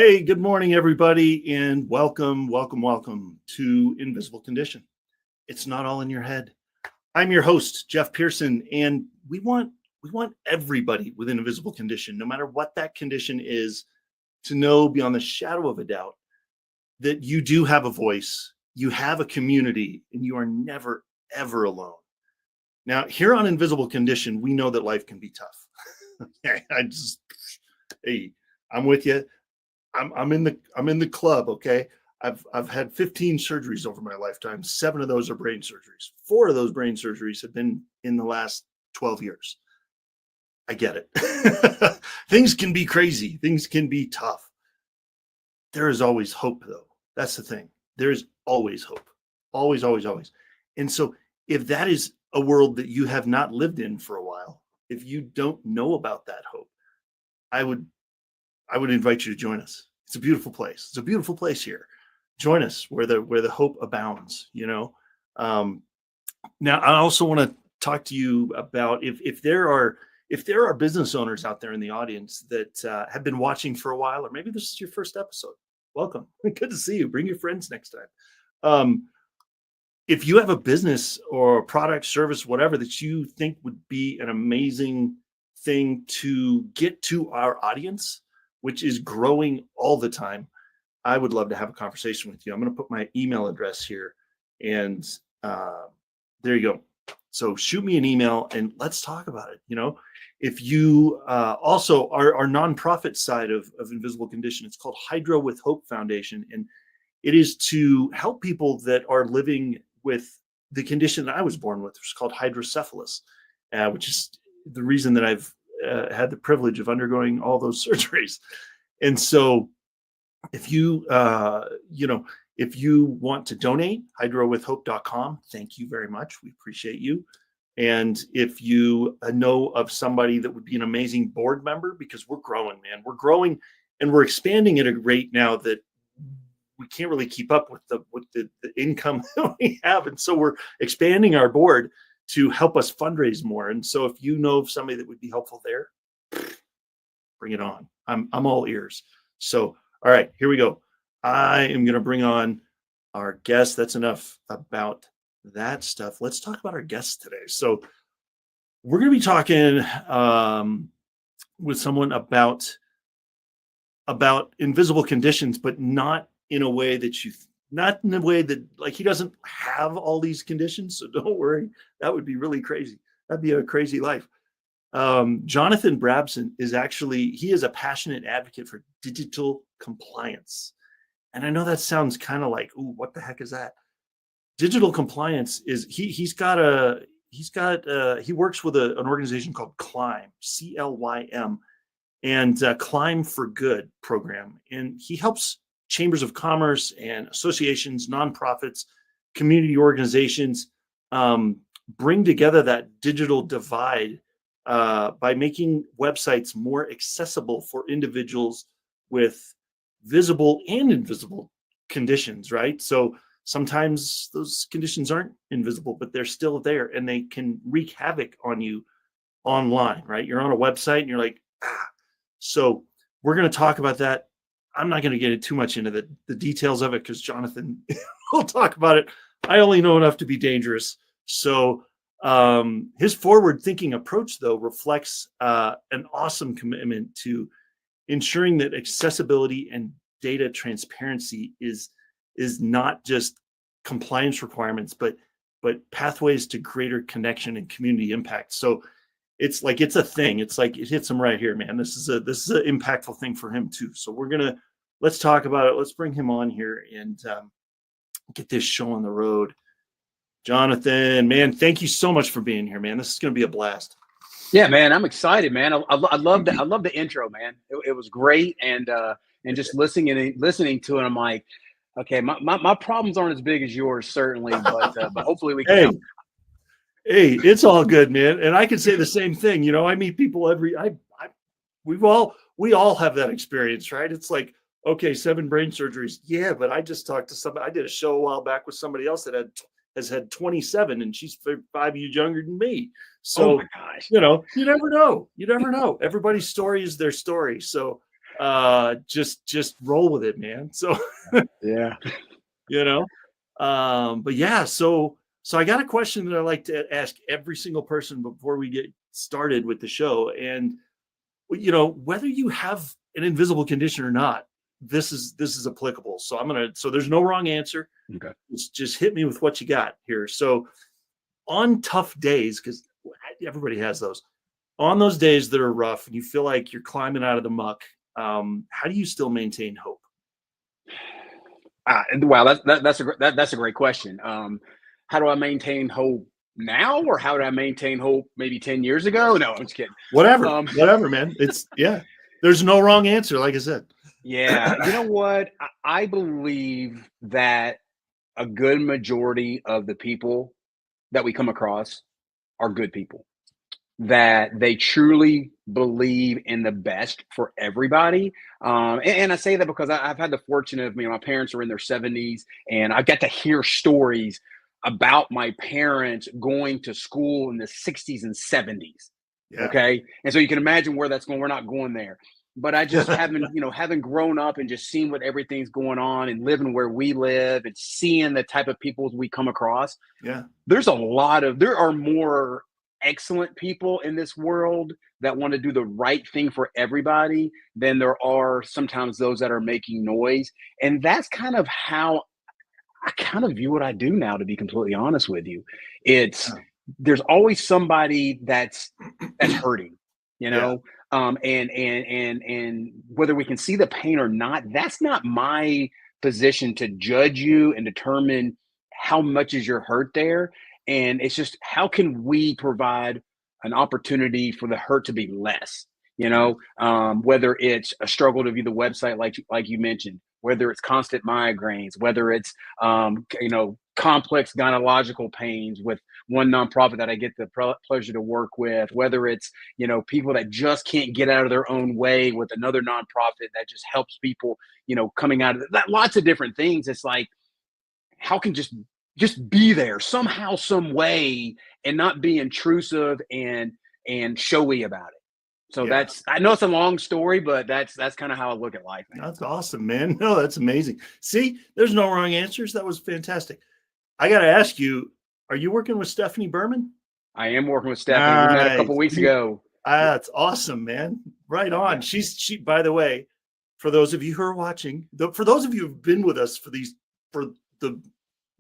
Hey, good morning, everybody, and welcome to Invisible Condition. It's not all in your head. I'm your host, Jeff Pearson, and we want everybody with an invisible condition, no matter what that condition is, to know beyond the shadow of a doubt that you do have a voice, you have a community, and you are never, ever alone. Now, here on Invisible Condition, we know that life can be tough. Hey, I'm with you. I'm in the club, okay? I've had 15 surgeries over my lifetime. 7 of those are brain surgeries. 4 of those brain surgeries have been in the last 12 years. I get it. Things can be crazy. Things can be tough. There is always hope, though. That's the thing. There is always hope. Always, always, always. And so if that is a world that you have not lived in for a while, if you don't know about that hope, I would invite you to join us. It's a beautiful place. It's a beautiful place here. Join us where the hope abounds. Now, I also want to talk to you about if there are business owners out there in the audience that have been watching for a while, or maybe this is your first episode. Welcome. Good to see you. Bring your friends next time. If you have a business or a product, service, whatever that you think would be an amazing thing to get to our audience, which is growing all the time, I would love to have a conversation with you. I'm going to put my email address here, and there you go. So shoot me an email and let's talk about it. If you also our nonprofit side of Invisible Condition, it's called Hydro with Hope Foundation, and it is to help people that are living with the condition that I was born with, which is called hydrocephalus, which is the reason that I've had the privilege of undergoing all those surgeries. And so if you if you want to donate, hydrowithhope.com, thank you very much. We appreciate you. And if you know of somebody that would be an amazing board member, because we're growing, man, we're growing and we're expanding at a rate now that we can't really keep up with the income that we have. And so we're expanding our board to help us fundraise more. And so if you know of somebody that would be helpful there, bring it on. I'm all ears. So, all right, here we go. I am going to bring on our guest. That's enough about that stuff. Let's talk about our guests today. So we're going to be talking with someone about invisible conditions, but not in a way that not in a way that, like, he doesn't have all these conditions. So don't worry. That would be really crazy. That'd be a crazy life. Johnathan Brabson is he is a passionate advocate for digital compliance. And I know that sounds kind of like, ooh, what the heck is that? Digital compliance is he works with an organization called Climb, CLYM, and Climb for Good program. And he helps chambers of commerce and associations, nonprofits, community organizations bring together that digital divide by making websites more accessible for individuals with visible and invisible conditions, right? So sometimes those conditions aren't invisible, but they're still there and they can wreak havoc on you online, right? You're on a website and you're like, So we're going to talk about that. I'm not going to get too much into the details of it because Johnathan will talk about it. I only know enough to be dangerous. So his forward-thinking approach, though, reflects an awesome commitment to ensuring that accessibility and data transparency is not just compliance requirements, but pathways to greater connection and community impact. So it's a thing. It's like it hits him right here, man. This is an impactful thing for him too. So let's talk about it. Let's bring him on here and get this show on the road. Johnathan, man, thank you so much for being here, man. This is going to be a blast. Yeah, man, I'm excited, man. I love that. I love the intro, man. It was great, and just listening to it, I'm like, okay, my problems aren't as big as yours, certainly, but hopefully we can. Hey, it's all good, man. And I can say the same thing. I meet people we all have that experience, right? It's like, okay, 7 brain surgeries. Yeah, but I just talked to somebody. I did a show a while back with somebody else that has had 27, and she's 5 years younger than me. So, oh my gosh. You never know. You never know. Everybody's story is their story. So just roll with it, man. So, Yeah. but yeah, so I got a question that I like to ask every single person before we get started with the show. And, whether you have an invisible condition or not, this is applicable. So so there's no wrong answer. Okay. Just hit me with what you got here. So on tough days, because everybody has those, on those days that are rough and you feel like you're climbing out of the muck, how do you still maintain hope? Wow, that's a great question. How do I maintain hope now, or how did I maintain hope maybe 10 years ago? No, I'm just kidding. Whatever, man. There's no wrong answer, like I said. Yeah, you know what? I believe that a good majority of the people that we come across are good people, that they truly believe in the best for everybody. And I say that because I've had the fortune of, my parents are in their 70s, and I got to hear stories about my parents going to school in the 60s and 70s. Yeah. Okay. And so you can imagine where that's going. We're not going there. But I just having grown up and just seeing what everything's going on and living where we live and seeing the type of people we come across. Yeah. There are more excellent people in this world that want to do the right thing for everybody than there are sometimes those that are making noise. And that's kind of how I kind of view what I do now, to be completely honest with you. There's always somebody that's hurting, and whether we can see the pain or not, that's not my position to judge you and determine how much is your hurt there. And it's just, how can we provide an opportunity for the hurt to be less, whether it's a struggle to view the website, like you mentioned, whether it's constant migraines, whether it's, complex gynecological pains with one nonprofit that I get the pleasure to work with, whether it's, people that just can't get out of their own way with another nonprofit that just helps people, coming out of that, lots of different things. It's like, how can just be there somehow, some way, and not be intrusive and showy about it. So I know it's a long story, but that's kind of how I look at life, man. That's awesome, man. No, that's amazing. See, there's no wrong answers. That was fantastic. I got to ask you, are you working with Stephanie Berman? I am working with Stephanie. Nice. We met a couple weeks ago. That's awesome, man. Right on. Yeah. She, by the way, for those of you who are watching, for those of you who've been with us for the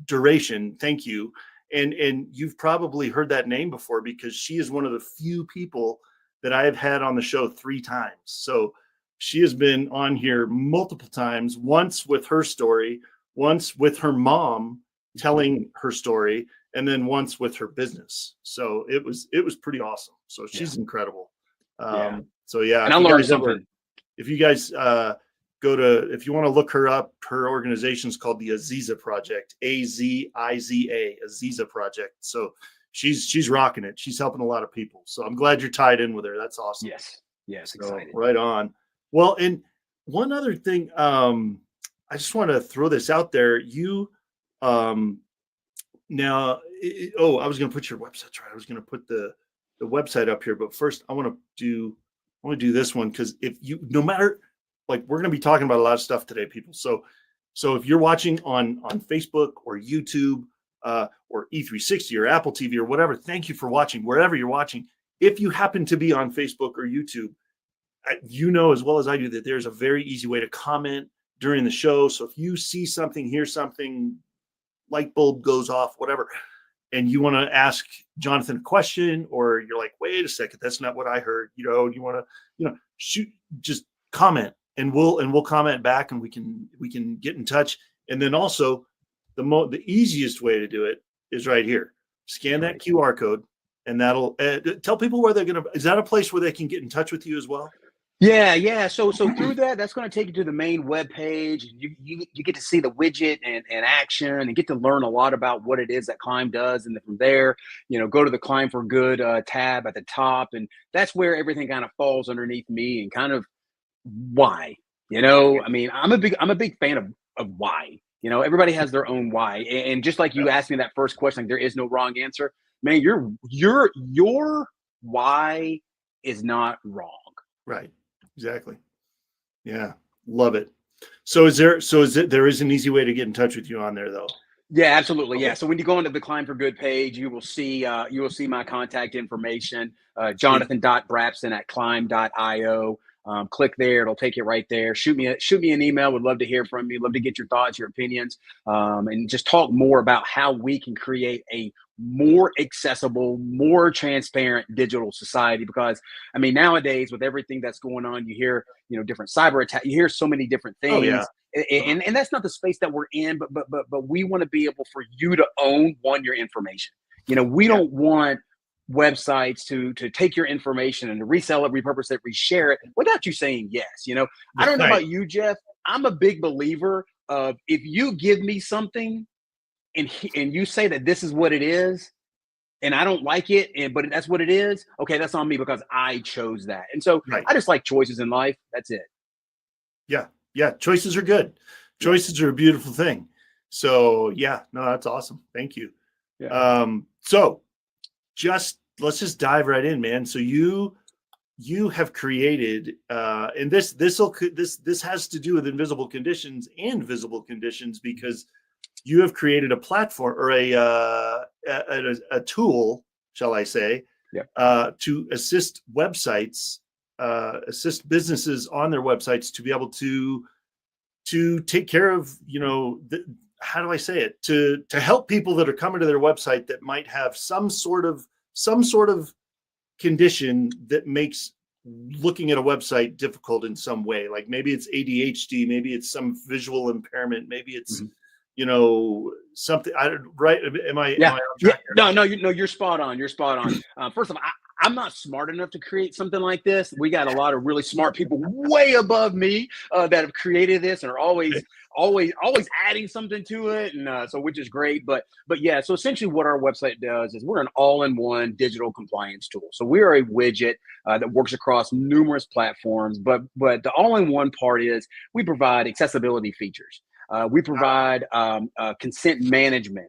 duration, thank you. And you've probably heard that name before, because she is one of the few people that I have had on the show 3 times. So she has been on here multiple times, once with her story, once with her mom telling her story, and then once with her business. So it was pretty awesome. So she's incredible. So yeah. And I learned something. If you guys if you want to look her up, her organization is called the Aziza Project, Aziza, Aziza Project. So she's rocking it. She's helping a lot of people. So I'm glad you're tied in with her. That's awesome. Yes, so, excited. Right on. Well, and one other thing, I just want to throw this out there. You now, I was going to put your website right. I was going to put the website up here, but first I want to do this one, because no matter, like, we're going to be talking about a lot of stuff today, people. So if you're watching on Facebook or YouTube, or E360 or Apple TV or whatever, thank you for watching wherever you're watching. If you happen to be on Facebook or YouTube, as well as I do, that there's a very easy way to comment during the show. So if you see something, hear something, light bulb goes off, whatever, and you want to ask Johnathan a question, or you're like, wait a second, that's not what I heard, you want to, shoot, just comment, and we'll comment back, and we can get in touch. And then also, the easiest way to do it is right here. Scan that QR code, and that'll tell people where they're going to. Is that a place where they can get in touch with you as well? Yeah. So through that's going to take you to the main web page. You get to see the widget and action, and get to learn a lot about what it is that Climb does. And then from there, go to the Climb for Good tab at the top, and that's where everything kind of falls underneath me, and kind of why. I mean, I'm a big fan of why. Everybody has their own why, and just like you asked me that first question, like, there is no wrong answer, man. Your why is not wrong. Right. Exactly. Yeah. Love it. There is an easy way to get in touch with you on there though. Yeah, absolutely. Okay. Yeah. So when you go into the Climb for Good page, you will see my contact information, Sweet. jonathan.brapson@climb.io. Click there; it'll take you right there. Shoot me an email. Would love to hear from you. Love to get your thoughts, your opinions, and just talk more about how we can create a more accessible, more transparent digital society. Because I mean, nowadays with everything that's going on, you hear different cyber attacks. You hear so many different Oh yeah. things. And that's not the space that we're in, but we want to be able for you to own your information. We Yeah. don't want websites to take your information and to resell it, repurpose it, reshare it without you saying yes. I don't know Right. about you, Jeff. I'm a big believer of if you give me something and you say that this is what it is, and I don't like it, but that's what it is. Okay, that's on me because I chose that. And so Right. I just like choices in life. That's it. Yeah. Yeah. Choices are good. Choices are a beautiful thing. So yeah, no, that's awesome. Thank you. Yeah. So let's just dive right in, man. So you have created, and this has to do with invisible conditions and visible conditions, because you have created a platform or a tool, shall I say, to assist websites, assist businesses on their websites to be able to take care of, how do I say it? To help people that are coming to their website that might have some sort of condition that makes looking at a website difficult in some way. Like maybe it's ADHD, maybe it's some visual impairment, maybe it's something. Right? Am I on track here? No, you're spot on. You're spot on. First of all, I'm not smart enough to create something like this. We got a lot of really smart people way above me that have created this and are always adding something to it, and so which is great. But yeah, so essentially, what our website does is we're an all-in-one digital compliance tool. So we are a widget that works across numerous platforms. But the all-in-one part is we provide accessibility features. We provide consent management.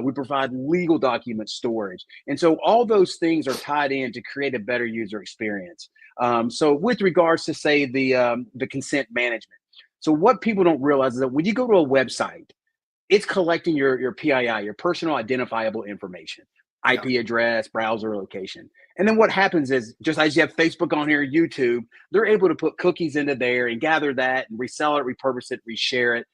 We provide legal document storage. And so all those things are tied in to create a better user experience. So with regards to, say, the consent management. So what people don't realize is that when you go to a website, it's collecting your PII, your personal identifiable information, IP address, browser location. And then what happens is, just as you have Facebook on here, YouTube, they're able to put cookies into there and gather that and resell it, repurpose it, reshare it.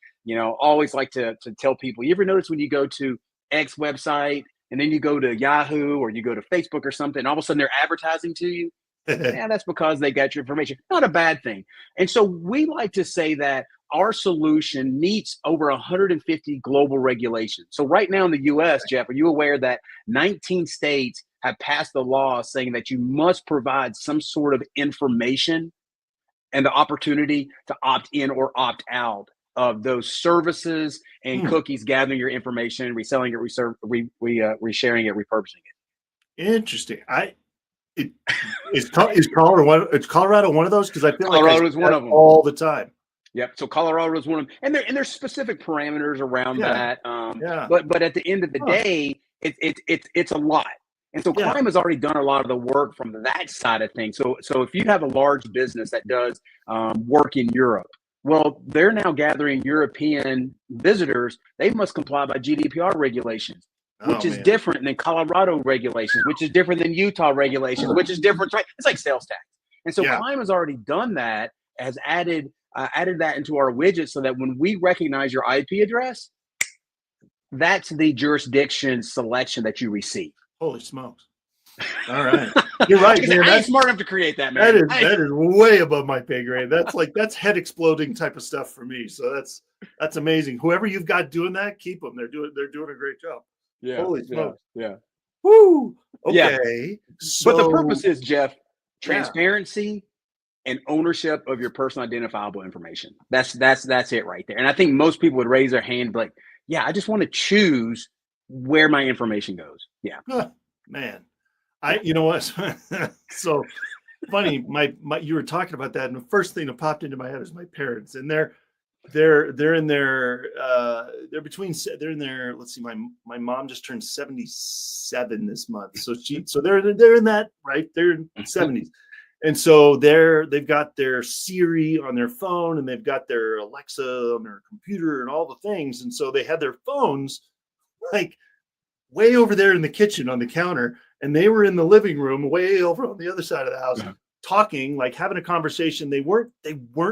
Always like to tell people, you ever notice when you go to X website and then you go to Yahoo or you go to Facebook or something, and all of a sudden they're advertising to you? Yeah, that's because they got your information. Not a bad thing. And so we like to say that our solution meets over 150 global regulations. So right now in the US, Jeff, are you aware that 19 states have passed the law saying that you must provide some sort of information and the opportunity to opt in or opt out of those services and cookies, gathering your information, reselling it, resharing it, repurposing it? Interesting. Is Colorado one of those? Because I feel like Colorado is one of them all the time. Yep. So Colorado is one of them, and there's specific parameters around that. But at the end of the day, it's a lot. And so Climb has already done a lot of the work from that side of things. So if you have a large business that does work in Europe, well, they're now gathering European visitors. They must comply by GDPR regulations, which is different than Colorado regulations, which is different than Utah regulations, which is different. Right? It's like sales tax. And so Climb has already done that, has added that into our widget so that when we recognize your IP address, that's the jurisdiction selection that you receive. Holy smokes. All right. You're right, man. I ain't smart enough to create that, man. That is way above my pay grade. That's head exploding type of stuff for me. So that's amazing. Whoever you've got doing that, keep them. They're doing a great job. Yeah. Holy smokes. Yeah. Woo. Okay. Yeah. So, but the purpose is, Jeff, transparency and ownership of your personal identifiable information. That's it right there. And I think most people would raise their hand like, yeah, I just want to choose where my information goes. Yeah. Man. You know what? So funny. You were talking about that, and the first thing that popped into my head is my parents, and they're in their let's see, my mom just turned 77 this month, so they're in that, right, they're in 70s, And so they've got their Siri on their phone, and they've got their Alexa on their computer and all the things. And so they had their phones like way over there in the kitchen on the counter, and they were in the living room way over on the other side of the house, talking, like having a conversation. They weren't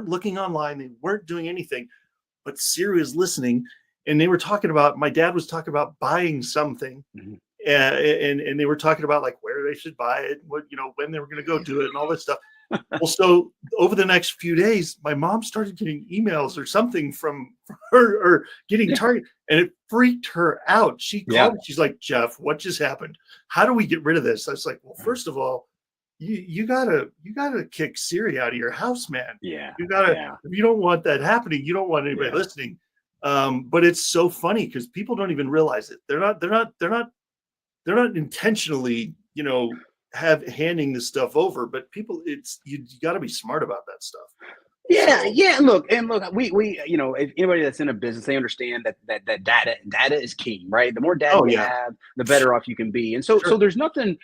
looking online, they weren't doing anything, but Siri was listening, and they were talking about, my dad was talking about buying something. And they were talking about like where they should buy it, what, when they were going to go do it and all this stuff. Well, so over the next few days, my mom started getting emails or something from her, or getting target, and it freaked her out. She called me, she's like, Jeff, what just happened? How do we get rid of this? I was like, well, first of all, you gotta kick Siri out of your house, man. You gotta, if you don't want that happening, you don't want anybody listening. But it's so funny because people don't even realize it. They're not intentionally, handing this stuff over, but people, you got to be smart about that stuff. Look, we if anybody that's in a business, they understand that data is king, right? The more data you have, the better off you can be. And so there's nothing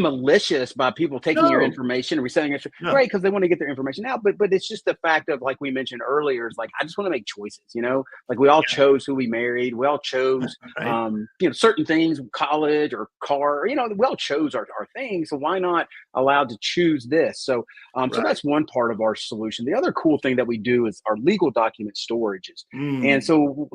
malicious by people taking your information and reselling it, right? Because they want to get their information out. But it's just the fact of, like we mentioned earlier, is like, I just want to make choices, like we all chose who we married. We all chose, certain things, college or car, we all chose our things. So why not allowed to choose this? So that's one part of our solution. The other cool thing that we do is our legal document storages. And so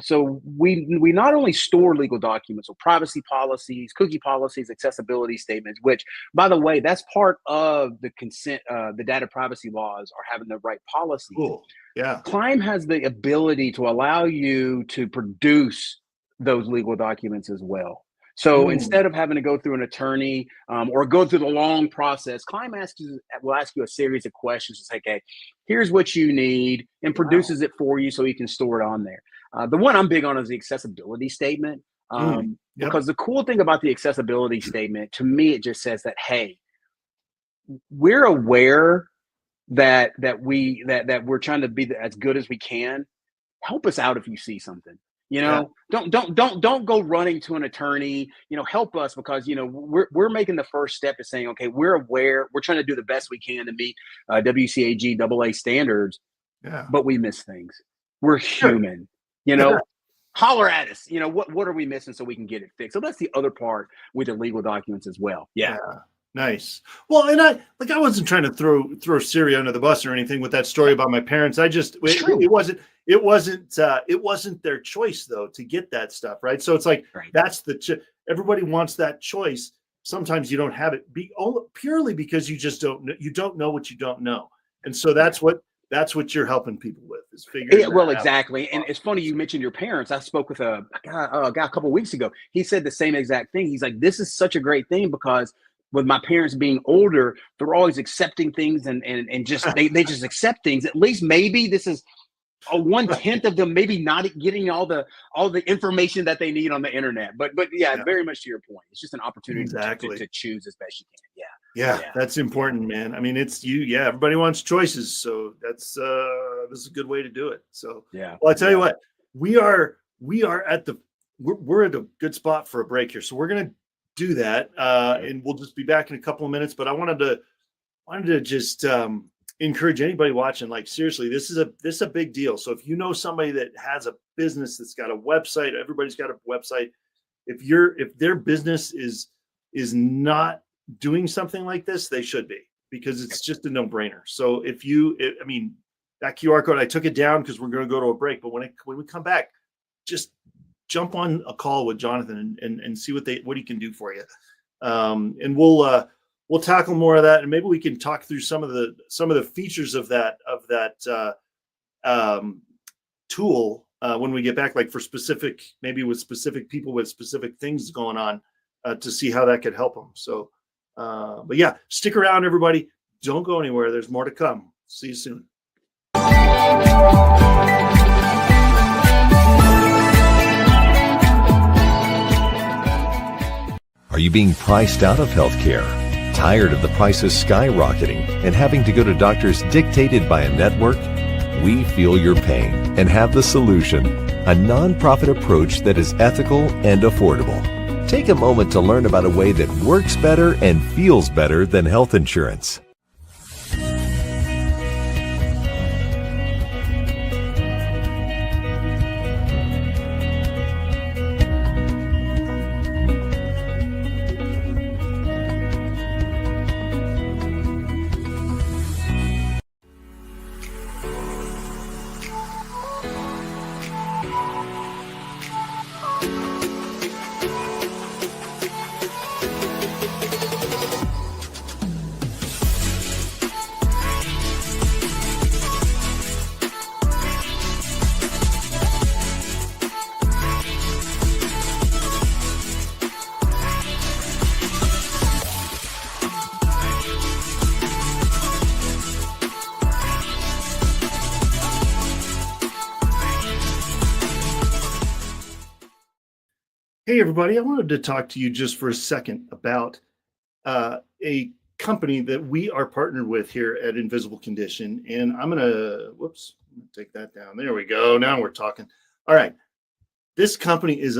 we not only store legal documents, so privacy policies, cookie policies, accessibility statements, which, by the way, that's part of the consent, the data privacy laws are having the right policy. Cool. Yeah. Climb has the ability to allow you to produce those legal documents as well. So instead of having to go through an attorney or go through the long process, Climb will ask you a series of questions. It's like, hey, here's what you need, and produces it for you so you can store it on there. The one I'm big on is the accessibility statement. Because the cool thing about the accessibility statement, to me, it just says that, hey, we're aware that we're trying to be as good as we can. Help us out if you see something. Don't go running to an attorney. Help us, because we're making the first step of saying, okay, we're aware, we're trying to do the best we can to meet WCAG AA standards, but we miss things. We're human. Holler at us. What are we missing so we can get it fixed? So that's the other part with the legal documents as well. Yeah. Nice. Well, and I wasn't trying to throw Siri under the bus or anything with that story about my parents. It wasn't their choice though to get that stuff, right? So it's like that's everybody wants that choice. Sometimes you don't have it purely because you just don't know. You don't know what you don't know, and so that's what you're helping people with, is figuring well, exactly. And it's funny you mentioned your parents. I spoke with a guy a couple of weeks ago. He said the same exact thing. He's like, this is such a great thing, because with my parents being older, they're always accepting things and just they just accept things. At least maybe this is a 1/10 of them maybe not getting all the information that they need on the internet. But very much to your point. It's just an opportunity to choose as best you can. Yeah, that's important, man. I mean, everybody wants choices, so that's this is a good way to do it. So well, I tell you what, we're at a good spot for a break here, so we're gonna do that, and we'll just be back in a couple of minutes. But I wanted to just encourage anybody watching, like, seriously, this is a big deal. So if you know somebody that has a business that's got a website, everybody's got a website. If their business is not doing something like this, they should be, because it's just a no-brainer. So that QR code, I took it down because we're going to go to a break, but when we come back, just jump on a call with Johnathan and see what he can do for you. And we'll tackle more of that, and maybe we can talk through some of the features of that tool when we get back, like for specific people with specific things going on, to see how that could help them. So, but yeah, stick around, everybody. Don't go anywhere. There's more to come. See you soon. Are you being priced out of healthcare? Tired of the prices skyrocketing and having to go to doctors dictated by a network? We feel your pain and have the solution, a nonprofit approach that is ethical and affordable. Take a moment to learn about a way that works better and feels better than health insurance. Hey, everybody. I wanted to talk to you just for a second about a company that we are partnered with here at Invisible Condition. And I'm going to, whoops, take that down. There we go. Now we're talking. All right. This company is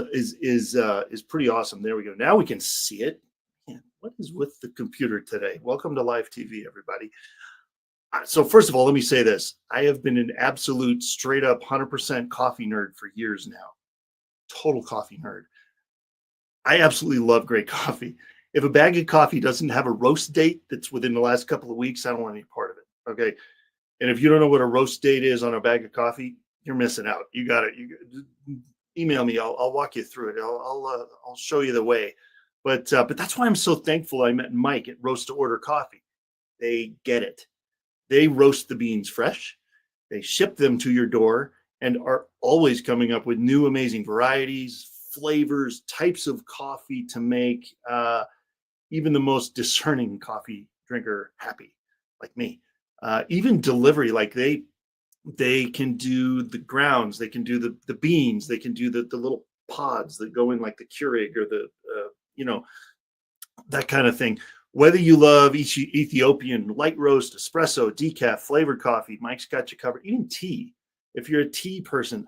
pretty awesome. There we go. Now we can see it. Man, what is with the computer today? Welcome to live TV, everybody. So first of all, let me say this. I have been an absolute straight up 100% coffee nerd for years now. Total coffee nerd. I absolutely love great coffee. If a bag of coffee doesn't have a roast date that's within the last couple of weeks, I don't want any part of it. Okay. And if you don't know what a roast date is on a bag of coffee, you're missing out. You got it. You email me. I'll walk you through it. I'll show you the way. But that's why I'm so thankful I met Mike at Roast to Order Coffee. They get it. They roast the beans fresh. They ship them to your door and are always coming up with new amazing varieties, flavors, types of coffee to make even the most discerning coffee drinker happy, like me. Even delivery, like they can do the grounds, they can do the beans, they can do the little pods that go in like the Keurig or the that kind of thing. Whether you love Ethiopian, light roast, espresso, decaf, flavored coffee, Mike's got you covered. Even tea. If you're a tea person,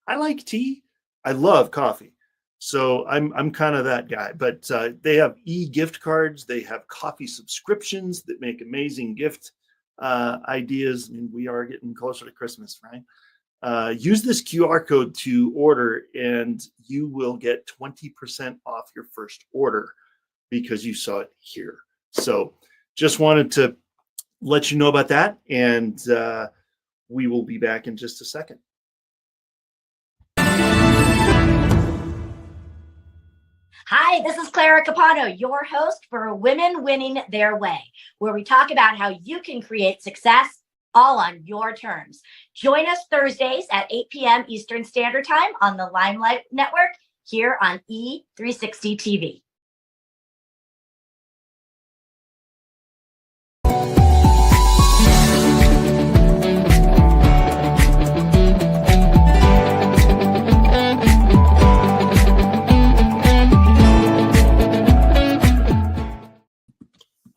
I like tea. I love coffee. So I'm kind of that guy. But they have e-gift cards. They have coffee subscriptions that make amazing gift ideas. And we are getting closer to Christmas, right? Use this QR code to order and you will get 20% off your first order because you saw it here. So just wanted to let you know about that. And we will be back in just a second. Hi, this is Clara Capano, your host for Women Winning Their Way, where we talk about how you can create success all on your terms. Join us Thursdays at 8 p.m. Eastern Standard Time on the Limelight Network here on E360 TV.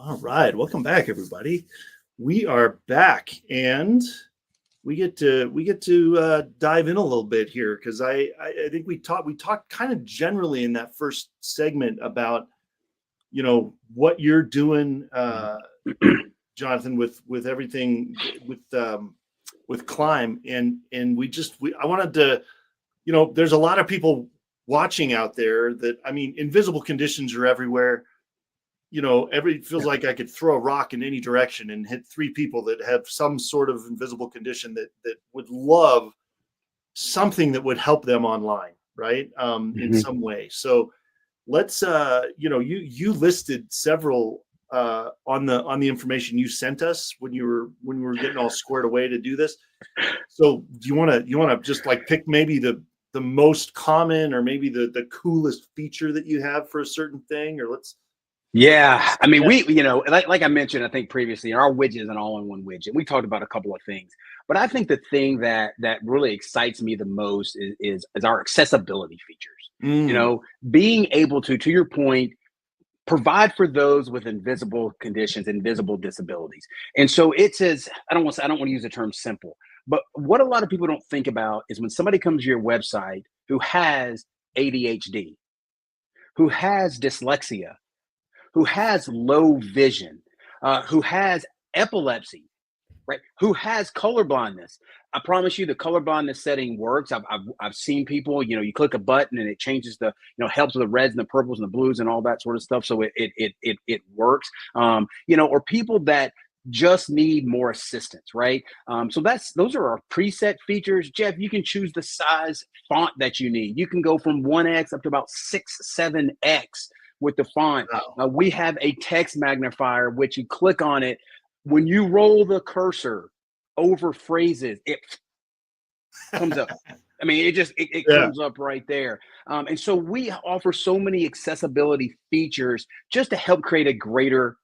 All right, welcome back, everybody. We are back, and we get to dive in a little bit here because I think we talked kind of generally in that first segment about what you're doing, Johnathan, with everything with Climb, and I wanted to, there's a lot of people watching out there that invisible conditions are everywhere. Feels like I could throw a rock in any direction and hit three people that have some sort of invisible condition that would love something that would help them online, right? In some way. So let's, you listed several on the information you sent us when we were getting all squared away to do this. So do you want to just like pick maybe the most common or maybe the coolest feature that you have for a certain thing, or let's. Yeah, we, like I mentioned, I think previously, our widget is an all-in-one widget. We talked about a couple of things, but I think the thing that really excites me the most is our accessibility features. Being able to your point, provide for those with invisible conditions, invisible disabilities. And so it says, I don't want to use the term simple, but what a lot of people don't think about is when somebody comes to your website who has ADHD, who has dyslexia, who has low vision, who has epilepsy, right? Who has color blindness. I promise you the color blindness setting works. I've seen people, you click a button and it changes the, helps with the reds and the purples and the blues and all that sort of stuff. So it works, or people that just need more assistance, right? So those are our preset features. Jeff, you can choose the size font that you need. You can go from 1X up to about 6, 7X. With the font. We have a text magnifier, which you click on it. When you roll the cursor over phrases, it comes up. It comes up right there. And so we offer so many accessibility features just to help create a greater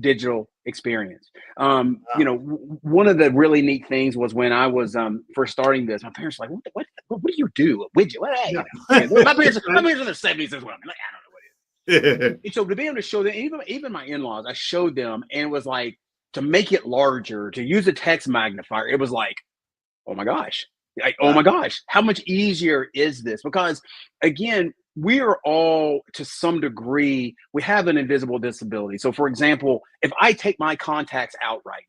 digital experience. You know, one of the really neat things was when I was first starting this, my parents were like, what do you do? A widget? What? Yeah. My parents are in their 70s as well. I'm like, I don't know what it is. And so to be able to show them, even my in-laws, I showed them, and it was like, to make it larger, to use a text magnifier, it was like, oh my gosh. Like, oh my gosh, how much easier is this? Because again, we are all, to some degree, we have an invisible disability. So for example, if I take my contacts out right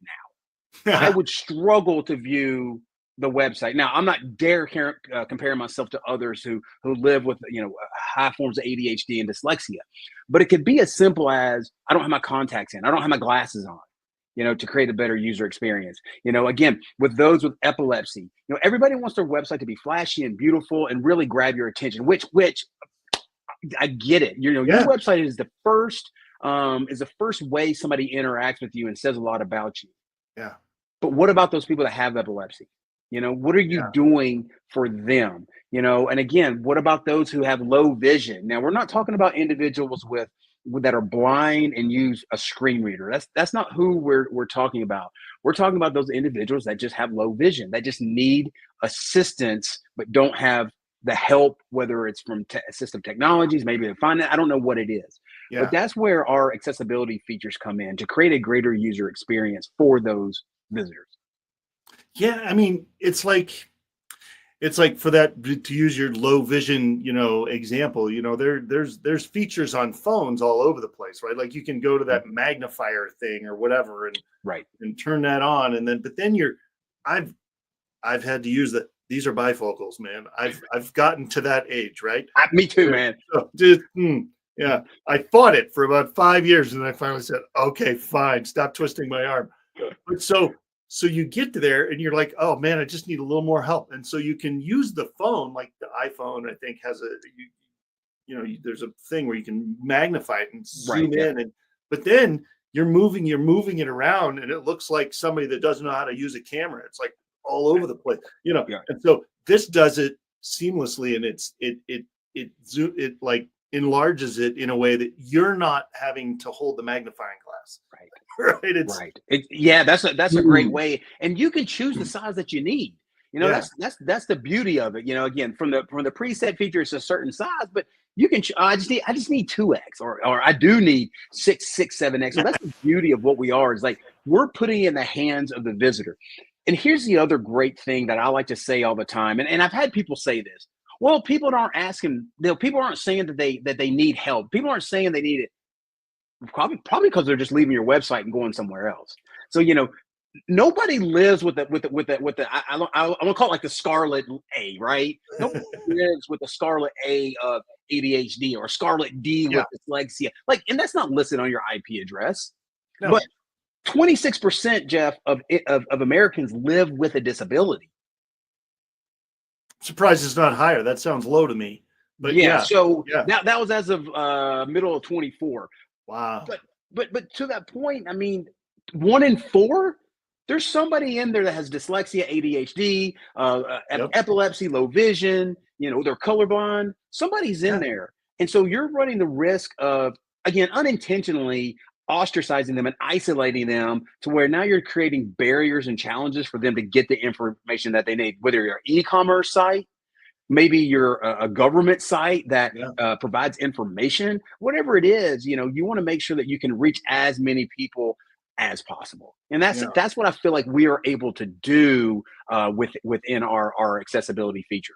now, I would struggle to view the website. Now, I'm not comparing myself to others who live with, you know, high forms of ADHD and dyslexia, but it could be as simple as, I don't have my contacts in, I don't have my glasses on, you know, to create a better user experience. You know, again, with those with epilepsy, you know, everybody wants their website to be flashy and beautiful and really grab your attention, which I get it. You know, your website is the first way somebody interacts with you and says a lot about you. Yeah. But what about those people that have epilepsy? You know, what are you doing for them? You know, and again, what about those who have low vision? Now, we're not talking about individuals that are blind and use a screen reader. That's not who we're talking about. We're talking about those individuals that just have low vision, that just need assistance, but don't have the help, whether it's from assistive technologies, maybe they find it. I don't know what it is, but that's where our accessibility features come in to create a greater user experience for those visitors. Yeah, I mean, it's like for that, to use your low vision, you know, example, you know, there's features on phones all over the place, right? Like you can go to that magnifier thing or whatever and turn that on, and then I've had to use that. These are bifocals, man. I've gotten to that age, right? Me too, man. So just, yeah, I fought it for about 5 years, and I finally said, okay, fine, stop twisting my arm. But so you get to there, and you're like, oh man, I just need a little more help. And so you can use the phone, like the iPhone, I think has there's a thing where you can magnify it and zoom in, but then you're moving it around, and it looks like somebody that doesn't know how to use a camera. It's like all over the place, you know. And so this does it seamlessly, and it like enlarges it in a way that you're not having to hold the magnifying glass. That's a great way, and you can choose the size that you need. You know, that's the beauty of it. You know, again, from the preset feature, it's a certain size, but you can. I just need 2x, or I do need 6, 7x. So that's the beauty of what we are. Is like we're putting it in the hands of the visitor. And here's the other great thing that I like to say all the time, and I've had people say this. Well, people aren't asking. People aren't saying that they need help. People aren't saying they need it. Probably because they're just leaving your website and going somewhere else. So you know, nobody lives with the I want to call it like the scarlet A, right? Nobody lives with the scarlet A of ADHD or scarlet D with dyslexia. Like, and that's not listed on your IP address. No. But 26%, Jeff, of Americans live with a disability. Surprised it's not higher. That sounds low to me. But that was as of middle of 24. Wow. But to that point, I mean, 1 in 4, there's somebody in there that has dyslexia, ADHD, epilepsy, low vision, you know, they're colorblind. Somebody's in there. And so you're running the risk of, again, unintentionally ostracizing them and isolating them to where now you're creating barriers and challenges for them to get the information that they need, whether you're an e-commerce site, maybe you're a government site that provides information, whatever it is, you know, you want to make sure that you can reach as many people as possible. And that's what I feel like we are able to do within our accessibility features.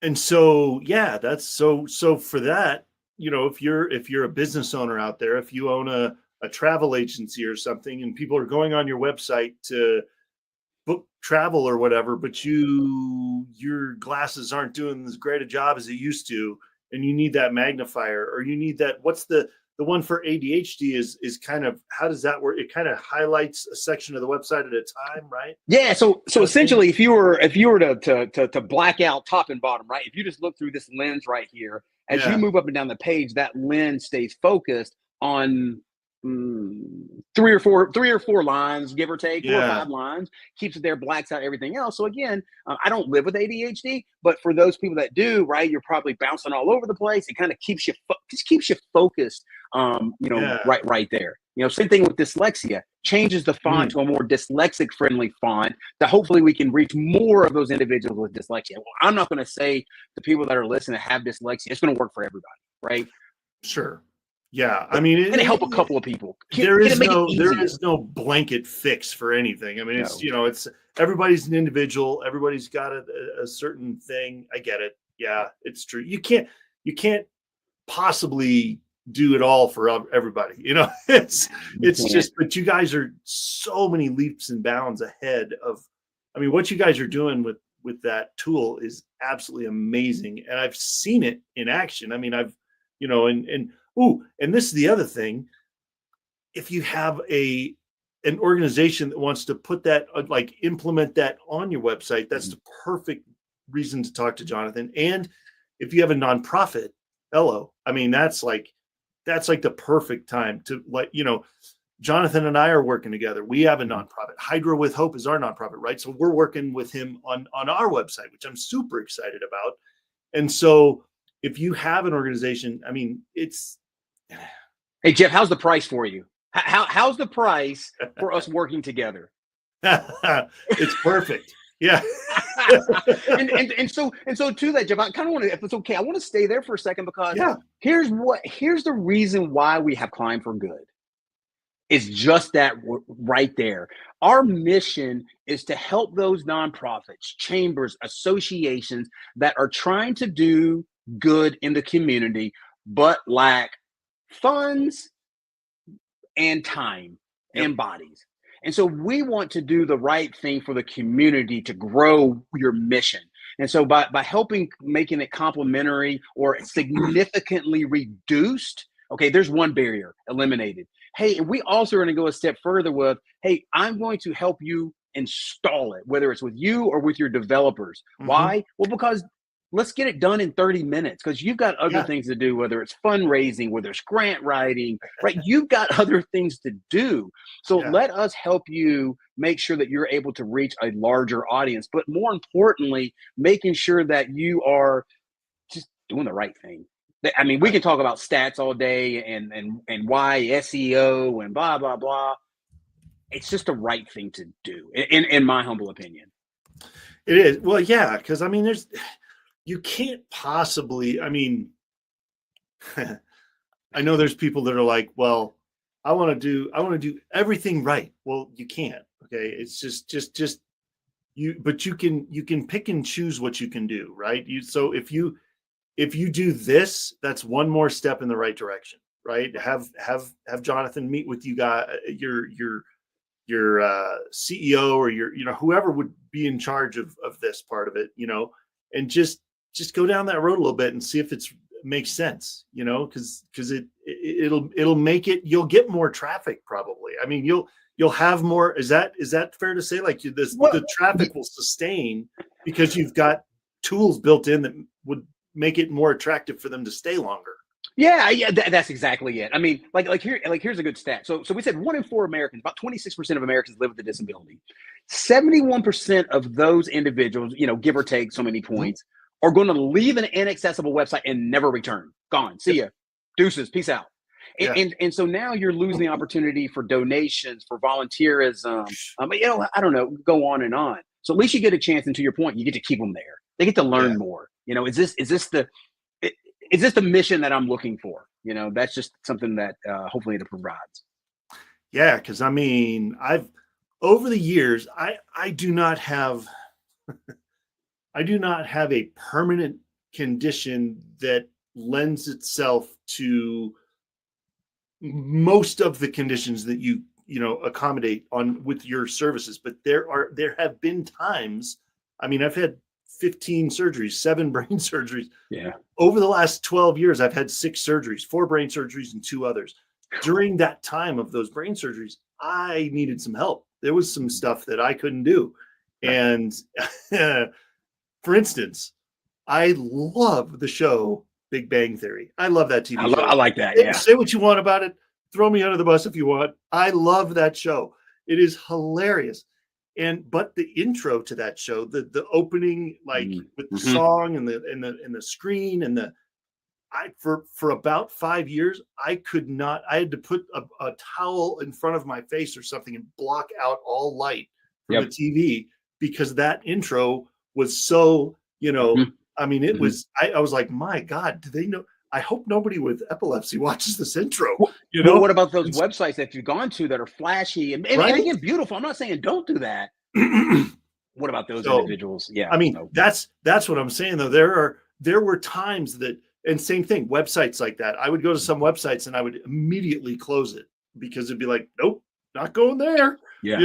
And so, that's so for that, you know, if you're a business owner out there, if you own a travel agency or something, and people are going on your website to book travel or whatever, but your glasses aren't doing as great a job as it used to, and you need that magnifier, or you need that, what's the one for ADHD is kind of, how does that work? It kind of highlights a section of the website at a time, right? Yeah. So essentially, if you were to black out top and bottom, right? If you just look through this lens right here, as you move up and down the page, that lens stays focused on 3 or 4 lines, give or take, 4 or 5 lines, keeps it there, blacks out everything else. So again, I don't live with ADHD, but for those people that do, right, you're probably bouncing all over the place. It kind of keeps you focused, right there. Same thing with dyslexia. Changes the font to a more dyslexic friendly font that hopefully we can reach more of those individuals with dyslexia. Well, I'm not going to say the people that are listening have dyslexia, it's going to work for everybody, right? Sure. Yeah. I mean, and help a couple of people. There is no blanket fix for anything. I mean, it's everybody's an individual. Everybody's got a certain thing. I get it. Yeah, it's true. You can't possibly do it all for everybody. It's just, but you guys are so many leaps and bounds ahead of, I mean, what you guys are doing with that tool is absolutely amazing. And I've seen it in action. I mean, and this is the other thing. If you have an organization that wants to put that, implement that on your website, that's the perfect reason to talk to Johnathan. And if you have a nonprofit, I mean, that's like the perfect time to Johnathan and I are working together. We have a nonprofit. Hydro with Hope is our nonprofit, right? So we're working with him on our website, which I'm super excited about. And so if you have an organization, I mean, it's. Hey, Jeff, how's the price for you? How's the price for us working together? It's perfect. Yeah. and so to that, Jeff, I kind of want to, if it's okay, I want to stay there for a second because here's the reason why we have Climb for Good. It's just that right there. Our mission is to help those nonprofits, chambers, associations that are trying to do good in the community, but lack funds and time and bodies. And so we want to do the right thing for the community to grow your mission. And so by helping making it complementary or significantly reduced, okay, there's one barrier eliminated. Hey, and we also are going to go a step further with, hey, I'm going to help you install it, whether it's with you or with your developers. Why? Well, because let's get it done in 30 minutes because you've got other things to do, whether it's fundraising, whether it's grant writing, right? You've got other things to do. So let us help you make sure that you're able to reach a larger audience, but more importantly, making sure that you are just doing the right thing. I mean, we can talk about stats all day and why SEO and blah, blah, blah. It's just the right thing to do, in my humble opinion. It is. Well, yeah, because I mean, you can't possibly, I mean, I know there's people that are like, well, I want to do everything right. Well, you can't. Okay. It's just you, but you can pick and choose what you can do. Right. So if you do this, that's one more step in the right direction, right? Have Johnathan meet with you guys, your CEO or your, whoever would be in charge of this part of it, and just go down that road a little bit and see if it makes sense, because it'll make it, you'll get more traffic probably. I mean, you'll have more. Is that fair to say? Like the traffic will sustain because you've got tools built in that would make it more attractive for them to stay longer. Yeah, that's exactly it. I mean, here's a good stat. So we said 1 in 4 Americans, about 26% of Americans live with a disability. 71% of those individuals, give or take so many points, are going to leave an inaccessible website and never return. Gone. See ya. Deuces. Peace out. And so now you're losing the opportunity for donations, for volunteerism. I don't know, go on and on. So at least you get a chance, and to your point, you get to keep them there. They get to learn more. Is this the mission that I'm looking for? That's just something that hopefully it provides. Yeah, because I mean, over the years, I do not have a permanent condition that lends itself to most of the conditions that you accommodate with your services. But there have been times. I mean, I've had 15 surgeries, 7 brain surgeries. Yeah. Over the last 12 years, I've had 6 surgeries, 4 brain surgeries and 2 others. During that time of those brain surgeries, I needed some help. There was some stuff that I couldn't do. And for instance, I love the show Big Bang Theory. I love that TV show. I like that. Yeah. Say what you want about it. Throw me under the bus if you want. I love that show. It is hilarious. But the intro to that show, the opening, with the song and the screen for about 5 years, I had to put a towel in front of my face or something and block out all light from the TV, because that intro was so, I mean, it was, I was like, my God, do they know? I hope nobody with epilepsy watches this intro. Well, what about those websites that you've gone to that are flashy and again, beautiful? I'm not saying don't do that. What about those individuals? Yeah. I mean, that's what I'm saying though. There were times that, and same thing, websites like that. I would go to some websites and I would immediately close it because it'd be like, nope, not going there. Yeah.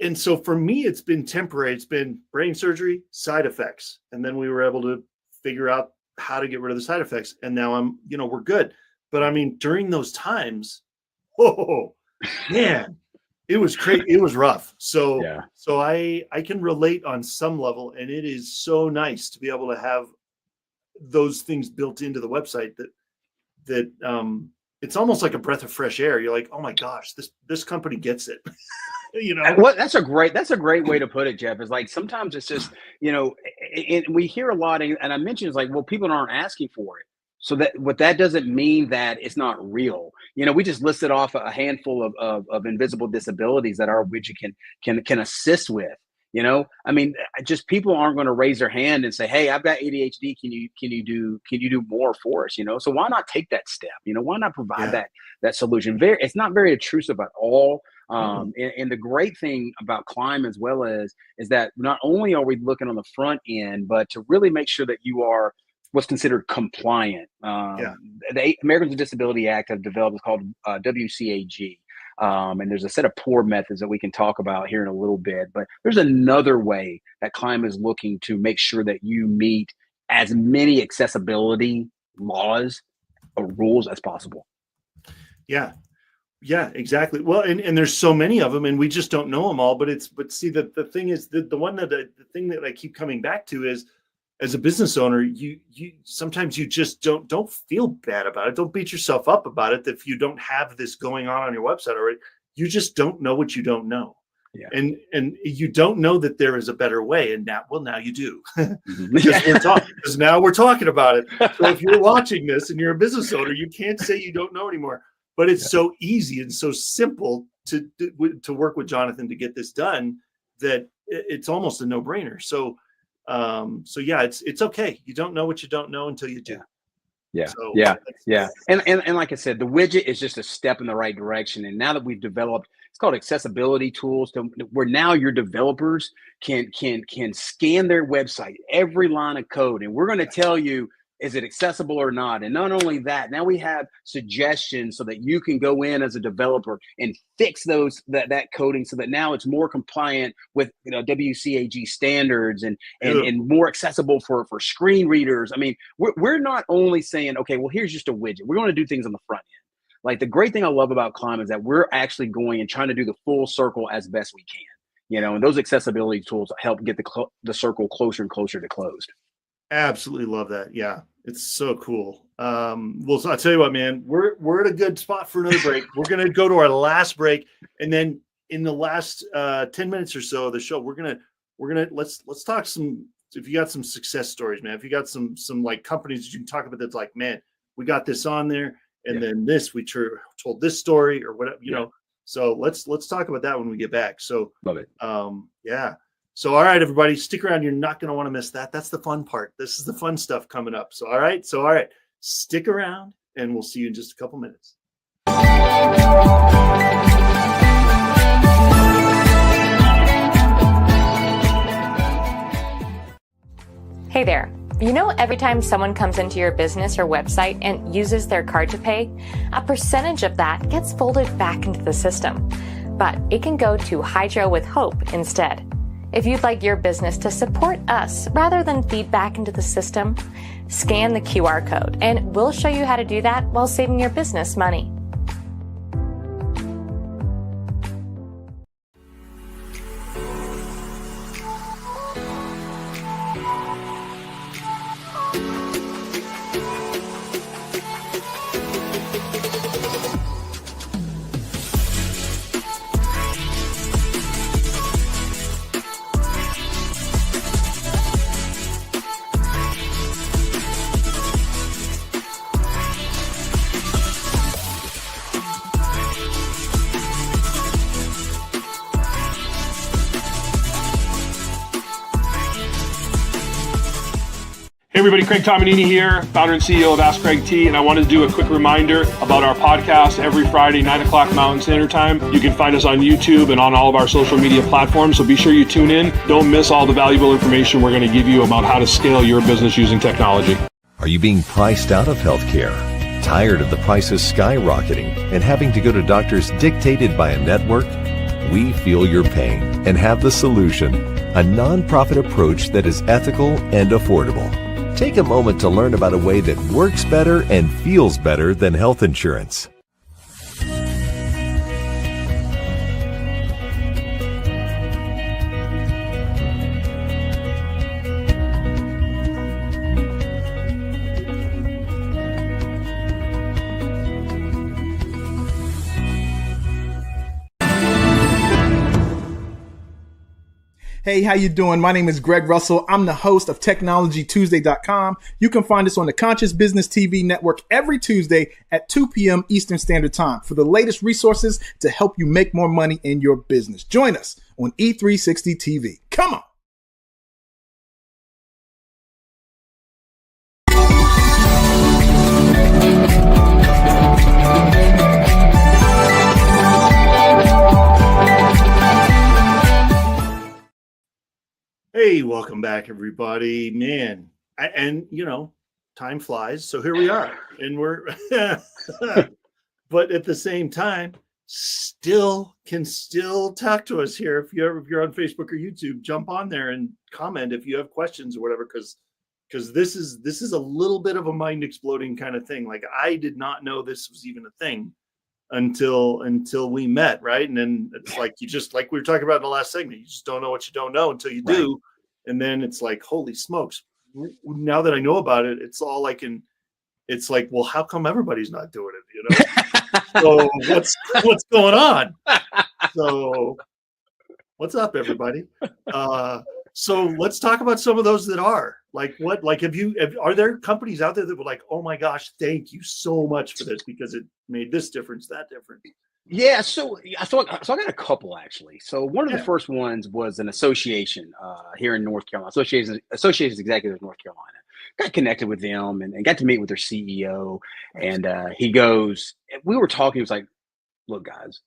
And so for me, it's been temporary. It's been brain surgery, side effects. And then we were able to figure out how to get rid of the side effects. And now we're good. But I mean, during those times, oh man, it was crazy. It was rough. So I can relate on some level, and it is so nice to be able to have those things built into the website that it's almost like a breath of fresh air. You're like, oh my gosh, this company gets it. Well, that's a great way to put it, Jeff. Is like sometimes it's just, and we hear a lot, and I mentioned it's like, well, people aren't asking for it. So that doesn't mean that it's not real. We just listed off a handful of invisible disabilities that our widget can assist with. I mean, just people aren't going to raise their hand and say, hey, I've got ADHD. Can you do more for us? So why not take that step? Why not provide that solution? It's not very intrusive at all. And the great thing about Climb as well is that not only are we looking on the front end, but to really make sure that you are what's considered compliant. The Americans with Disability Act have developed what's called WCAG. And there's a set of poor methods that we can talk about here in a little bit, but there's another way that Climb is looking to make sure that you meet as many accessibility laws or rules as possible. Yeah, exactly. Well, and there's so many of them, and we just don't know them all. But see, the thing is, the thing that I keep coming back to is, as a business owner, you sometimes you just don't feel bad about it. Don't beat yourself up about it if you don't have this going on your website already. You just don't know what you don't know. Yeah. And you don't know that there is a better way. And now you do. Because now we're talking about it. So if you're watching this and you're a business owner, you can't say you don't know anymore. But it's so easy and so simple to work with Johnathan to get this done that it's almost a no-brainer. So it's okay. You don't know what you don't know until you do. And like I said, the widget is just a step in the right direction. And now that we've developed, it's called accessibility tools, where now your developers can scan their website, every line of code, and we're going to tell you, is it accessible or not? And not only that, now we have suggestions so that you can go in as a developer and fix that coding so that now it's more compliant with WCAG standards and more accessible for screen readers. I mean, we're not only saying, okay, well, here's just a widget. We're going to do things on the front end. Like, the great thing I love about Climb is that we're actually going and trying to do the full circle as best we can. And those accessibility tools help get the circle closer and closer to closed. Absolutely love that. Yeah, it's so cool. Well, so I'll tell you what, man, we're at a good spot for another break. We're going to go to our last break, and then in the last 10 minutes or so of the show, we're gonna let's talk some. If you got some success stories, man, if you got some like companies that you can talk about that's like, man, we got this on there, and then we told this story or whatever, you know. So let's talk about that when we get back. So love it. So, all right, everybody, stick around. You're not going to want to miss that. That's the fun part. This is the fun stuff coming up. So, all right, stick around, and we'll see you in just a couple minutes. Hey there. Every time someone comes into your business or website and uses their card to pay, a percentage of that gets folded back into the system. But it can go to Hydro with Hope instead. If you'd like your business to support us rather than feed back into the system, scan the QR code and we'll show you how to do that while saving your business money. everybody, Craig Tomanini here, founder and CEO of Ask Craig T, and I wanted to do a quick reminder about our podcast every Friday, 9 o'clock Mountain Standard Time. You can find us on YouTube and on all of our social media platforms, so be sure you tune in. Don't miss all the valuable information we're going to give you about how to scale your business using technology. Are you being priced out of healthcare? Tired of the prices skyrocketing and having to go to doctors dictated by a network? We feel your pain and have the solution, a nonprofit approach that is ethical and affordable. Take a moment to learn about a way that works better and feels better than health insurance. Hey, how you doing? My name is Greg Russell. I'm the host of TechnologyTuesday.com. You can find us on the Conscious Business TV network every Tuesday at 2 p.m. Eastern Standard Time for the latest resources to help you make more money in your business. Join us on E360 TV. Come on. Hey, welcome back, everybody. Man, time flies. So here we are, and we're, but at the same time, can still talk to us here. If you're on Facebook or YouTube, jump on there and comment if you have questions or whatever, because this is a little bit of a mind exploding kind of thing. Like, I did not know this was even a thing until we met, right? And then it's like, you just, like we were talking about in the last segment, you just don't know what you don't know until you do. And then it's like, holy smokes, now that I know about it, it's all like, it's like, well, how come everybody's not doing it? So what's going on? So what's up, everybody? So let's talk about some of those that are like, are there companies out there that were like, oh my gosh, thank you so much for this, because it made this difference, that difference? Yeah, so I got a couple, actually. So one of the first ones was an association here in North Carolina, Associations Executives of North Carolina. Got connected with them and got to meet with their CEO. And he goes, we were talking, he was like, look, guys,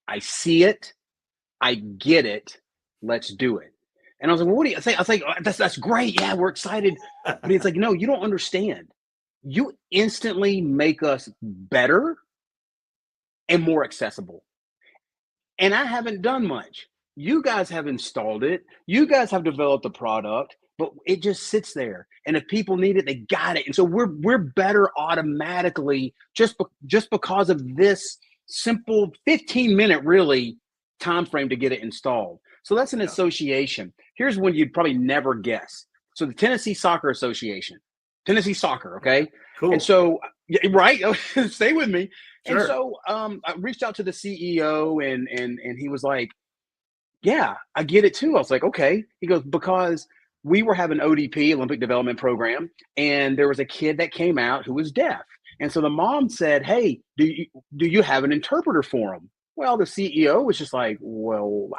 I see it, I get it, let's do it. And I was like, well, what do you think? I was like, that's great. Yeah, we're excited. But it's like, no, you don't understand. You instantly make us better and more accessible. And I haven't done much. You guys have installed it. You guys have developed the product, but it just sits there. And if people need it, they got it. And so we're better automatically just because of this simple 15-minute really time frame to get it installed. So that's an association. Here's one you'd probably never guess. So the Tennessee Soccer Association, Tennessee Soccer, okay? Cool. And so, right, stay with me. Sure. And so I reached out to the CEO and he was like, yeah, I get it too. I was like, okay. He goes, because we were having ODP, Olympic Development Program, and there was a kid that came out who was deaf. And so the mom said, hey, do you have an interpreter for him? Well, the CEO was just like, well,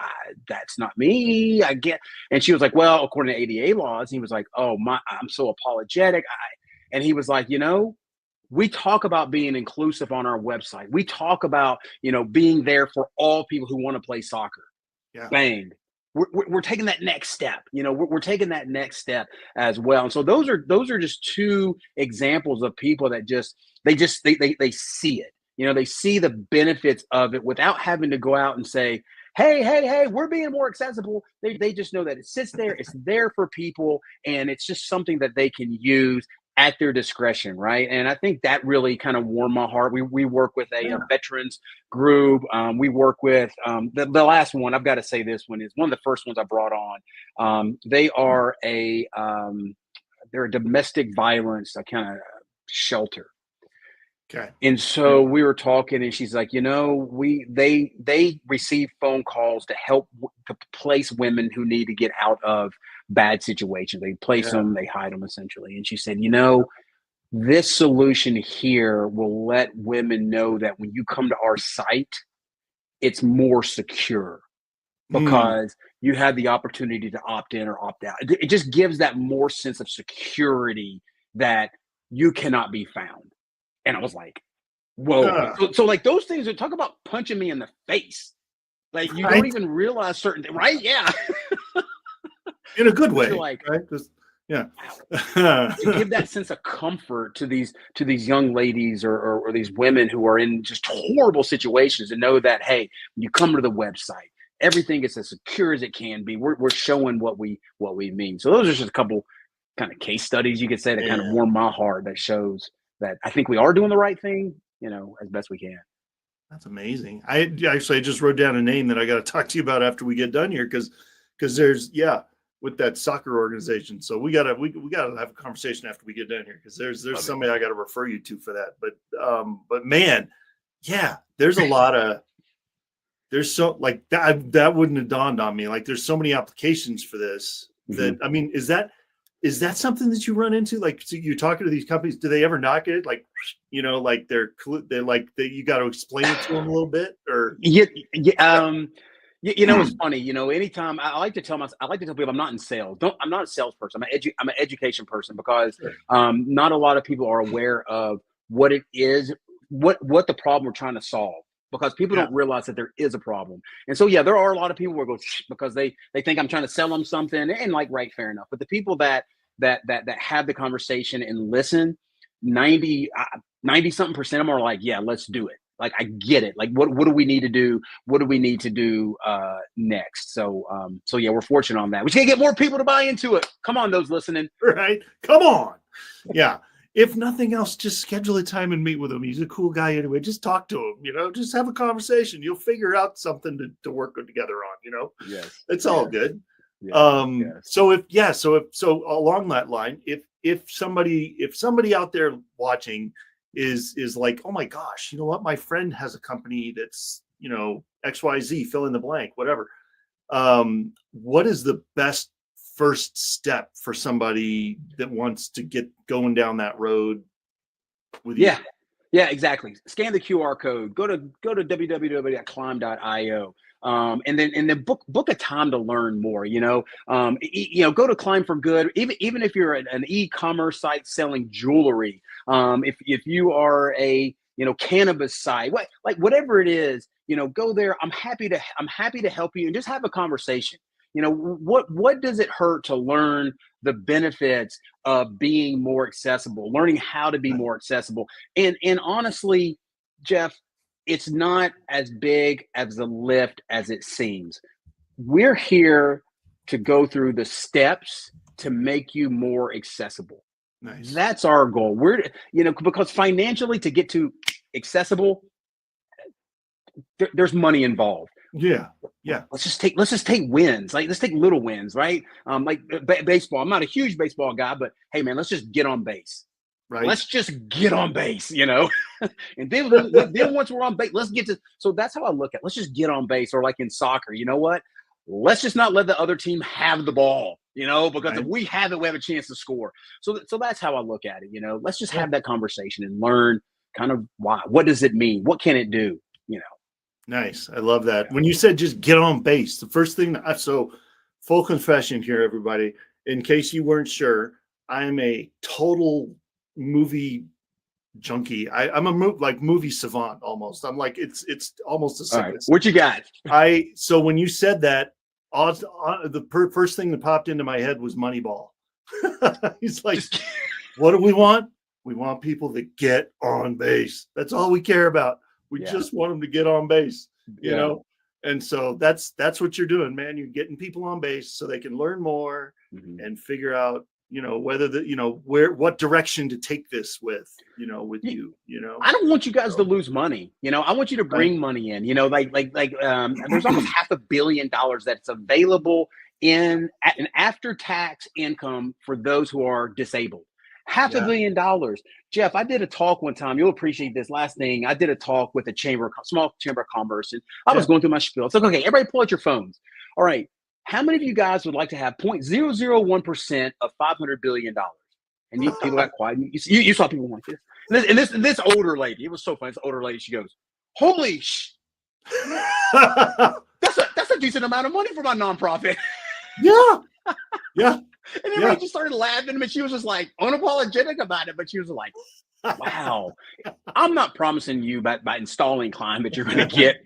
that's not me. I get. And she was like, well, according to ADA laws, he was like, oh, I'm so apologetic. And he was like, we talk about being inclusive on our website. We talk about, being there for all people who want to play soccer. Yeah. Bang. We're taking that next step. We're taking that next step as well. And so those are just two examples of people that they see it. They see the benefits of it without having to go out and say, hey, we're being more accessible. They just know that it sits there. It's there for people. And it's just something that they can use at their discretion, right? And I think that really kind of warmed my heart. We work with a veterans group. We work with the last one. I've got to say this one is one of the first ones I brought on. They are they're a domestic violence kind of shelter. Okay. And so we were talking, and she's like, they receive phone calls to help to place women who need to get out of bad situations. They place them, they hide them essentially. And she said, this solution here will let women know that when you come to our site, it's more secure. because you had the opportunity to opt in or opt out. It just gives that more sense of security that you cannot be found. And I was like, whoa. So like those things talk about punching me in the face. Like you don't even realize certain things, right? Yeah. In a good way. Like, right? Just, yeah. To give that sense of comfort to these young ladies or these women who are in just horrible situations, and know that, hey, when you come to the website, everything is as secure as it can be. We're showing what we mean. So those are just a couple kind of case studies, you could say, that kind of warm my heart, that shows that I think we are doing the right thing, as best we can. That's amazing. I just wrote down a name that I got to talk to you about after we get done here, because there's with that soccer organization. So we gotta have a conversation after we get done here, because there's somebody I got to refer you to for that. But man, there's a lot of that wouldn't have dawned on me. Like, there's so many applications for this that, I mean, is that something that you run into? Like, so you're talking to these companies, do they ever knock it? Like, like they're like you got to explain it to them a little bit, or it's funny. Anytime I like to tell people I'm not in sales. I'm not a salesperson. I'm an education person, because not a lot of people are aware of what it is, what the problem we're trying to solve, because people don't realize that there is a problem. And so there are a lot of people who go because they think I'm trying to sell them something, and like, right, fair enough. But the people that have the conversation and listen, 90 something percent of them are like, yeah, let's do it. Like, I get it. Like, what do we need to do? What do we need to do next? So we're fortunate on that. We can get more people to buy into it. Come on, those listening. Right. Come on. Yeah. If nothing else, just schedule a time and meet with him. He's a cool guy anyway. Just talk to him, just have a conversation. You'll figure out something to work together on, Yes. It's all good. Yes. So along that line, if somebody out there watching is like, oh my gosh, you know what? My friend has a company that's, XYZ, fill in the blank, whatever. What is the best first step for somebody that wants to get going down that road with you? Yeah, exactly. Scan the QR code, go to www.climb.io. And then book a time to learn more, go to Climb for Good. Even if you're an e-commerce site selling jewelry, if you are a, cannabis site, whatever it is, go there. I'm happy to help you, and just have a conversation. What does it hurt to learn the benefits of being more accessible, learning how to be more accessible? And honestly, Jeff, it's not as big as the lift as it seems. We're here to go through the steps to make you more accessible. Nice. That's our goal. We're, because financially, to get to accessible, there's money involved. Yeah. Let's just take wins. Like, let's take little wins, right? Like baseball. I'm not a huge baseball guy, but hey, man, let's just get on base. Right. Let's just get on base, and then once we're on base, let's get to. So that's how I look at it. Let's just get on base. Or like in soccer, you know what? Let's just not let the other team have the ball, because if we have it, we have a chance to score. So that's how I look at it. Let's just have that conversation and learn kind of why. What does it mean? What can it do? Nice. I love that. When you said just get on base, the first thing so full confession here, everybody, in case you weren't sure, I'm a total movie junkie. I'm a movie savant almost. I'm like, it's almost a sickness. Right. What you got? So when you said that, the first thing that popped into my head was Moneyball. He's like, what do we want? We want people that get on base. That's all we care about. We just want them to get on base, you know? And so that's what you're doing, man. You're getting people on base so they can learn more and figure out, whether what direction to take this with you. I don't want you guys to lose money. I want you to bring money in, there's almost $500 million that's available in an after-tax income for those who are disabled. $500 million. Jeff, I did a talk one time. You'll appreciate this. Last thing, I did a talk with a small chamber of commerce, and I was going through my spiel. It's like, okay, everybody pull out your phones. All right. How many of you guys would like to have 0.001% of $500 billion? And people got quiet. You saw people like this. And this older lady, it was so funny. This older lady, she goes, holy that's a a decent amount of money for my nonprofit. Yeah. Yeah. And then we just started laughing, but she was just like unapologetic about it. But she was like, wow, I'm not promising you by installing Climb that you're going to get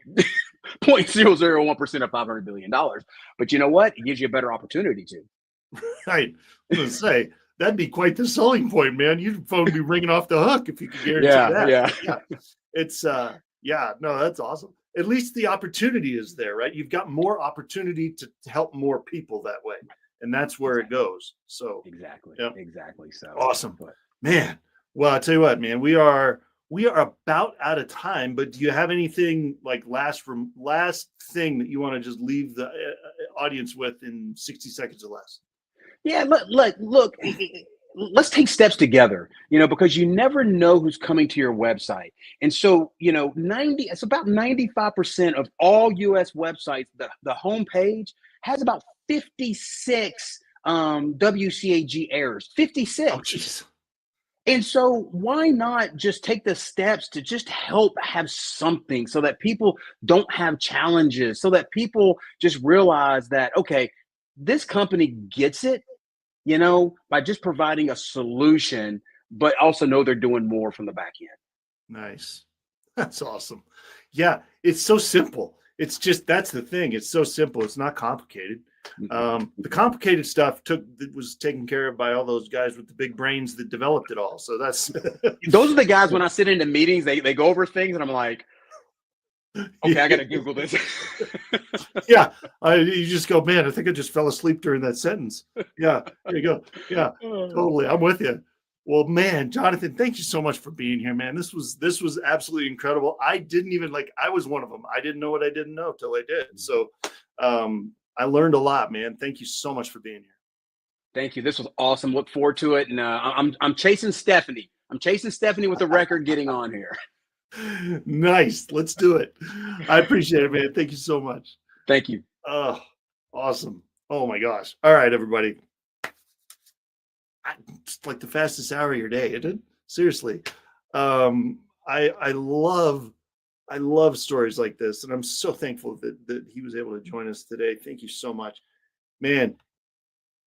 0.001% of $500 billion. But you know what? It gives you a better opportunity to. Right. I was going to say, that'd be quite the selling point, man. Your phone would be ringing off the hook if you could guarantee that. Yeah. It's, no, that's awesome. At least the opportunity is there, right? You've got more opportunity to help more people that way. And that's where it goes. So exactly. So awesome, man. Well, I'll tell you what, man, we are about out of time, but do you have anything like last thing that you want to just leave the audience with in 60 seconds or less? Yeah, look, let's take steps together, because you never know who's coming to your website. And so, it's about 95% of all US websites, the homepage has about 56 WCAG errors, 56. Oh, jeez. And so why not just take the steps to just help have something so that people don't have challenges, so that people just realize that, okay, this company gets it, by just providing a solution, but also know they're doing more from the back end. Nice. That's awesome. Yeah, it's so simple. It's just, that's the thing. It's so simple. It's not complicated. The complicated stuff was taken care of by all those guys with the big brains that developed it all. So that's those are the guys when I sit into meetings, they go over things and I'm like, okay, I got to Google this. Yeah. You just go, man, I think I just fell asleep during that sentence. Yeah. There you go. Yeah, totally. I'm with you. Well, man, Johnathan, thank you so much for being here, man. This was absolutely incredible. I didn't even I was one of them. I didn't know what I didn't know till I did. So, I learned a lot, man. Thank you so much for being here. Thank you. This was awesome. Look forward to it. And I'm chasing Stephanie. I'm chasing Stephanie with the record getting on here. Nice. Let's do it. I appreciate it, man. Thank you so much. Thank you. Oh, awesome. Oh my gosh. All right, everybody. It's like the fastest hour of your day, isn't it? Seriously. I love stories like this, and I'm so thankful that he was able to join us today. Thank you so much, man.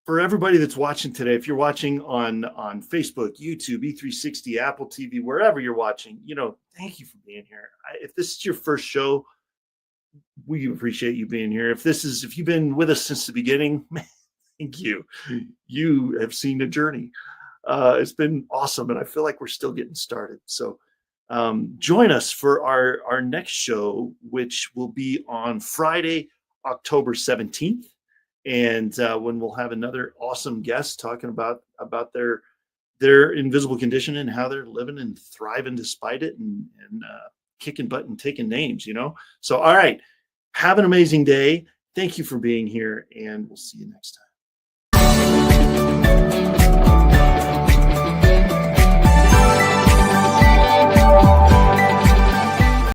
For everybody that's watching today, if you're watching on Facebook, YouTube, E360, Apple TV, wherever you're watching, thank you for being here. If this is your first show, we appreciate you being here. If you've been with us since the beginning, man, thank you. You have seen a journey. It's been awesome, and I feel like we're still getting started. So join us for our next show, which will be on Friday, October 17th. And when we'll have another awesome guest talking about their invisible condition and how they're living and thriving despite it and kicking butt and taking names, So, all right, have an amazing day. Thank you for being here, and we'll see you next time.